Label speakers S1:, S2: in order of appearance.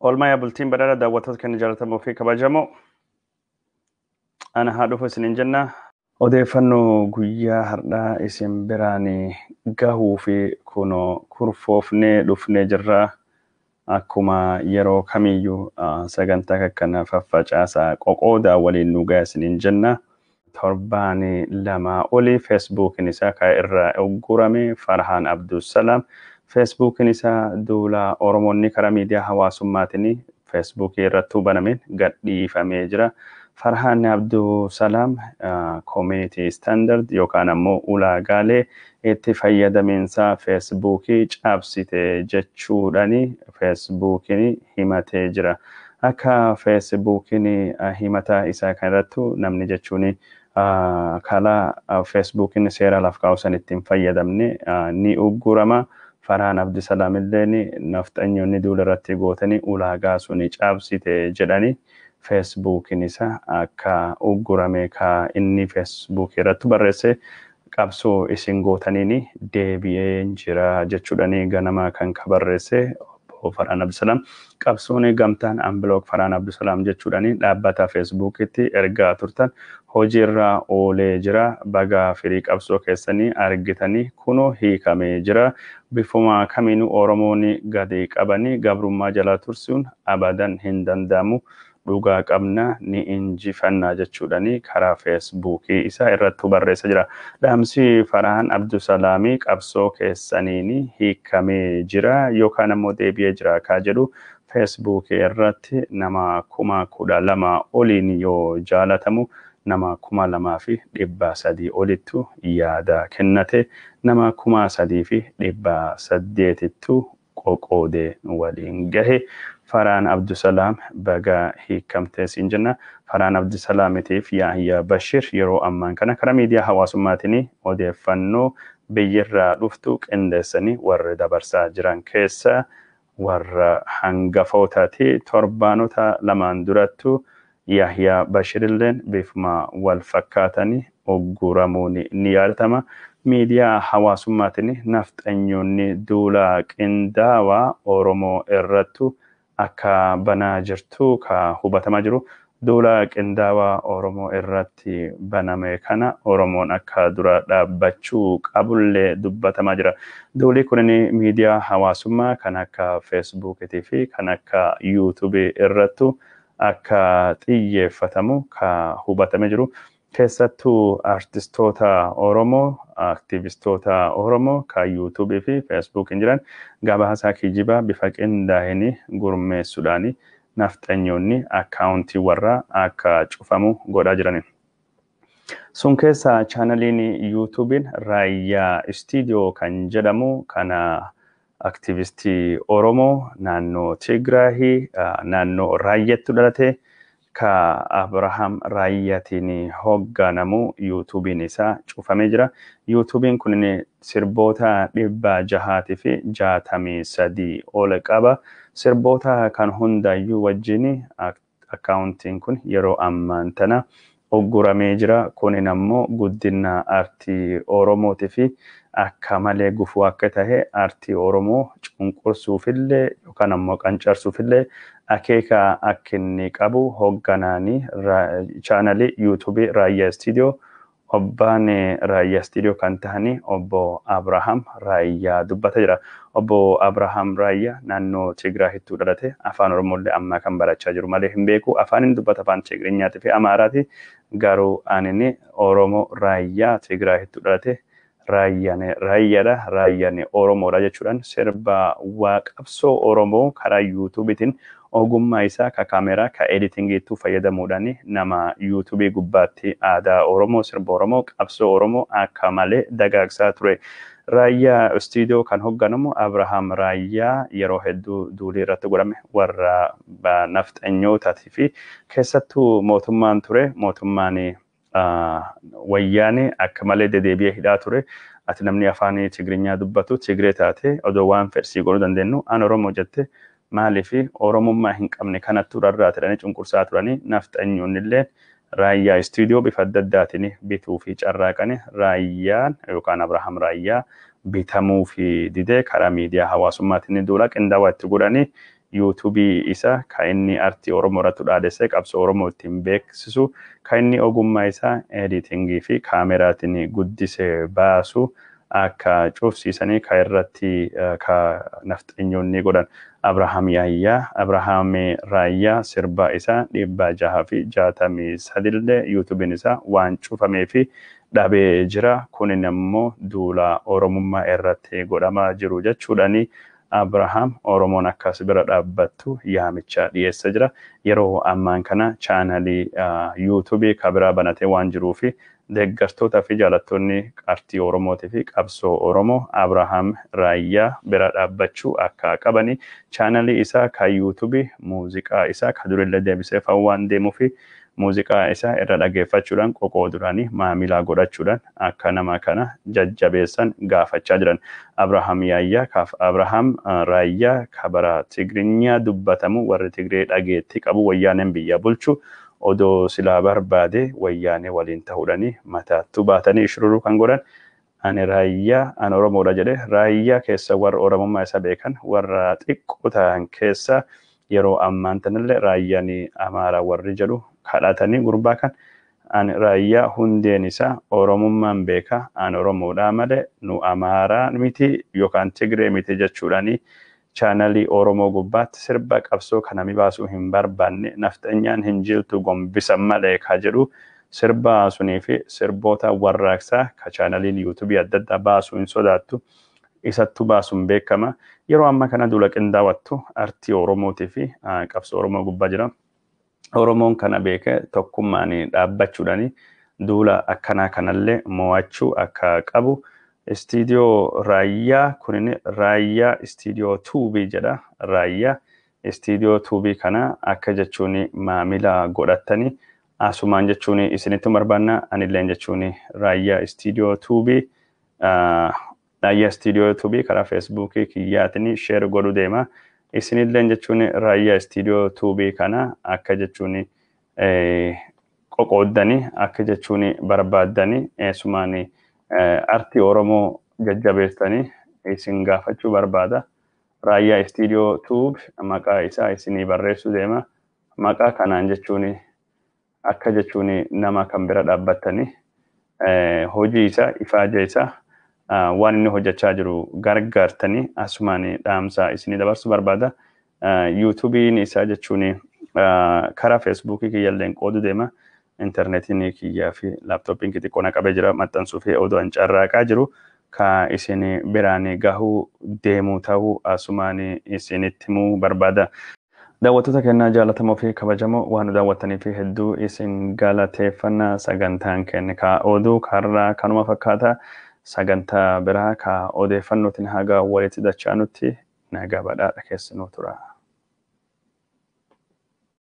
S1: Oolmaa yaa bultiin badhaadha daawwattoota keenya jaallatamoo fi kabajamoo. Ana haa dhufu isiniin jenna. Odeeffannoo guyyaa har'aa isin biraan gahuu fi kunoo kurfoofnee dhufnee jirra. Akkuma yeroo kamiyyuu sagantaa akkana faffacaasaa qoqoodaa waliin nu ga'a isiniin jenna. Torbaan lama olii feesbuukiin isaa kan irraa uggurame Farhaan Abdusalaam. Feesbuukiin isaa duula Oromoonni karaa miidiyaa hawaasummaatiin feesbuukii irratti banameen gadhiifamee jira. Farhaan Abdusalaam Community Standard yookaan ammoo ulaagaalee itti fayyadamiinsa feesbuukii cabsite jechuudhaani feesbuukiin himatee jira. Akka feesbuukiin himata isaa kanarratti namni jechuun kalaa feesbuukiin seera laf kaa'usan ittiin fayyadamne ni uggurama. Farhaan Abdusalaam illee nafxanyoonni duula irratti gootanii ulaagaa suni cabsite jedhanii feesbuukiin isaa akka uggurame ka inni feesbuukii irratti barreesse qabsoo isin gootaniin deebi'ee jira jechuudhaani ganama kan barreesse Farhaan Abdusalaam. Qabsoon gamtaan Unblock Farhaan Abdusalaam jechuudhaani dhaabbata feesbuukiitti ergaa turtan hojiirra oolee jira. Baga firii qabsoo keessanii argitanii kunoo hiikamee jira. Bifuma kamiinuu Oromoonni gadi qabanii gabrummaa jala tursuun abadan hin danda'amu. Dhugaa qabna ni injifannaa jechuudhaani karaa feesbuukii isaa irratti barreessa jira. Dhaamsi Farhaan Abdusalaamii qabsoo keessaniin hiikamee jira yookaan ammoo deebi'ee jira ka jedhu feesbuukii irratti nama 12,000 oliin yoo jaalatamu nama 2,300 olittu yaada kennate nama 3,800 qoqoodee waliin gahe. Farhaan Abdusalaam baga hiikamtee siin jenna. Farhaan Abdusalaamitiif Yahyaa Bashir yeroo ammaan kana karaa miidiyaa hawaasummaatiin odeeffannoo biyyirraa dhuftu qindeessanii warra dabarsaa jiran keessa warra hangafootaati. Torbaanota lamaan durattu Yahyaa Bashir illeen bifuma wal fakkaatanii ugguramuun ni yaadatama. Miidiyaa hawaasummaatiin nafxanyoonni duula qindaawaa Oromoo irrattu akka banaa jirtu ka hubatamaa jiru. Duula qindaawaa Oromoo irratti baname kana Oromoon akka dura dhaabbachuu qabullee dubbatamaa jira. Duuli kunin miidiyaa hawaasummaa kan akka feesbuukiitii fi kan akka yuutuubii irrattu akka xiyyeeffatamu ka hubatamee jiru. Keessattuu artistoota Oromoo, aktivistoota Oromoo kan yuutuubii fi feesbuukiin jiran gabaasaa kijibaa bifa qindaa'een gurmeessuudhaan nafxanyoonni akkaawuntii warraa akka cufamu godhaa jiran. Sun keessa chaanaliin yuutuubiin Raayyaa Istiidiyoo kan jedhamu kana aktivistii Oromoo naannoo Tigraahii naannoo Raayyaatti dhalate ka Abrahaam Raayyaatiin hoogganamu yuutuubiin isaa cufamee jira. Yuutuubiin kun sirboota 663 ol qaba. Sirboota kan hundaayyuu wajjin akkaawuntiin kun yeroo ammaan tana ugguramee jira. Kunin ammoo guddina aartii Oromootii fi akka malee gufuu akka tahe aartii Oromoo cunqursuufillee yookaan ammoo qancarsuufillee akeeka akka inni qabu hoogganaanii chaanalii yuutuubii Raayyaa Istiidiyoo obbaan Raayyaa Istiidiyoo kan tahanii obbo Abrahaam Raayyaa dubbata jira. Obbo Abrahaam Raayyaa naannoo Tigraahittuu dhalate afaan Oromooillee ammaa kan barachaa jiru malee hin beeku. Afaan dubbata afaan Tigrinyaatii fi Amaaraati. Garuu ani Oromoo Raayyaa Tigraahittuu dhalate Raayyaadha. Raayyaan Oromoodha jechuudhaan sirba waaqabsoo Oromoo karaa yuutuubiitiin ogummaa isaa ka kaameraa ka editingiitu fayyadamuudhaan nama yuutuubii gubbaatti aadaa Oromoo sirba Oromoo qabsoo Oromoo akka malee dagaagsaa ture. Raayyaa Istiidiyoo kan hoogganamu Abrahaam Raayyaa yeroo hedduu duulii irratti godhame warra nafxanyootaati fi keessattuu mootummaan ture. Mootummaan wayyaanee akka malee dedeebi'ee hidhaa ture. Ati namni afaan Tigrinyaa dubbatu Tigree taate odoo waan fedhii godhuu dandeenyu an Oromoo jette maaliif Oromummaa hin qabne kanattu rarraa jedhanii cunqursaa turanii nafxanyoonni illee Raayyaa Istiidiyoo bifa adda addaatiin bituu fi carraaqanii Raayyaan yookaan Abrahaam Raayyaa bitamuu fi didee karaa miidiyaa hawaasummaatiin duula qindaawaa itti godhanii YouTube isa kan inni artii Oromoo irratti dhaadessee qabsoo Oromoo ittiin beeksisu kan inni ogummaa isaa editingii fi kaameraatiin guddisee baasu akka cufsiisanii kan irratti nafxanyoonni godhan Abrahaam Yaayyaa Abrahaam Raayyaa sirba isaa 663 YouTubein isaa waan cufamee fi dhabee jira. Kunin immoo duula Oromummaa irratti godhamaa jiru jechuudhaani Abrahaam Oromoon akkas bira dhaabbattu yaamicha dhiyeessa jira. Yeroo ammaan kana chaanalii YouTube kabira banatee waan jiruufi deeggartoota fi jaalattoonni artii Oromootii fi qabsoo Oromoo Abrahaam Raayyaa bira dhaabbachuu akka qabani chaanalii isaa kan YouTube muuziqaa isaa kan durillee deebisee waan deemuufi muuziqaa isaa irra dhageeffachuudhaan qoqooduraanii maamilaa godhachuudhaan akka nama kana jajjabeessan gaafachaa jiran. Abrahaam Raayyaa kabara Tigirinya dubbatamu warri Tigiree dhageetti qabu wayyaaneen biyya bulchu odoo silaa barbaade wayyaanee waliin ta'uudhaanii mataattuu baatanii shururuu kan godhan. Ani Raayyaa an Oromoodha jedhe Raayyaa keessa warra Oromummaa isa beekan warra xiqqoo ta'an keessa yeroo ammaan tanallee Raayyaan Amaaraa warri jedhu kadhatanii gurbaa kan an Raayyaa hundeen isaa Oromummaan beeka an Oromoodha malee nu Amaaraa miti yookaan Tigiree miti jechuudhaanii chaanalii Oromoo gubbaatti sirba qabsoo kana baasuu hin barbaanne nafxanyaan hin jiltu gombisan malee ka jedhu sirba sunii fi sirboota warraaqsaa ka chaanaliin YouTube adda addaa baasuu hin sodaattu isattu baasuun beekama. Yeroo amma kana duula qindaawattu artii Oromootii fi qabsoo Oromoo gubbaa jira. Oromoon kana beeke tokkummaan dhaabbachuudhaani duula akkanaa kanallee mo'achuu akka qabu. Istiidiyoo Raayyaa kunin Raayyaa Istiidiyoo Tuubii jedha. Raayyaa Istiidiyoo Tuubii kana akka jechuun maamila godhattanii asumaan jechuun isinitti barbaanna anilleen jechuun Raayyaa Istiidiyoo Tuubii Raayyaa Istiidiyoo Tuubii karaa Feesbuukii kiyyaatiin sheer godhu deema. Isinilleen jechuun Raayyaa Istiidiyoo Tuubii kana akka jechuun qoqooddanii akka jechuun barbaaddanii eessumaan artii Oromoo jajjabeessanii isin gaafachuu barbaada. Raayyaa Istiidiyoo Tuub maqaa isaa isinii barreessuu deema. Maqaa kanaan jechuun akka jechuun nama kan bira dhaabbattanii hojii isaa ifaaja isaa waan inni hojjechaa jiru gargaartanii asumaan dhaamsa isinii dabarsuu barbaada. YouTubein isaa jechuun karaa Feesbuukii kiyyalleen qoodu deema. Internetiin kiyyaa fi laaptooppiin xiqqoon qabee jira maxxansuu fi odoo hin carraaqaa jiru ka isin biraan gahuu deemuu ta'uu asumaan isinitti himuu barbaada. Daawwattoota kennaa jaallatamoo fi kabajamoo waan daawwattanii fi hedduu isin galateeffannaa sagantaan kenne ka oduu karraa kanuma fakkaata sagantaa biraa ka odeeffannootiin haga walitti dachaanutti nagaa badhaadha keessanuu tura.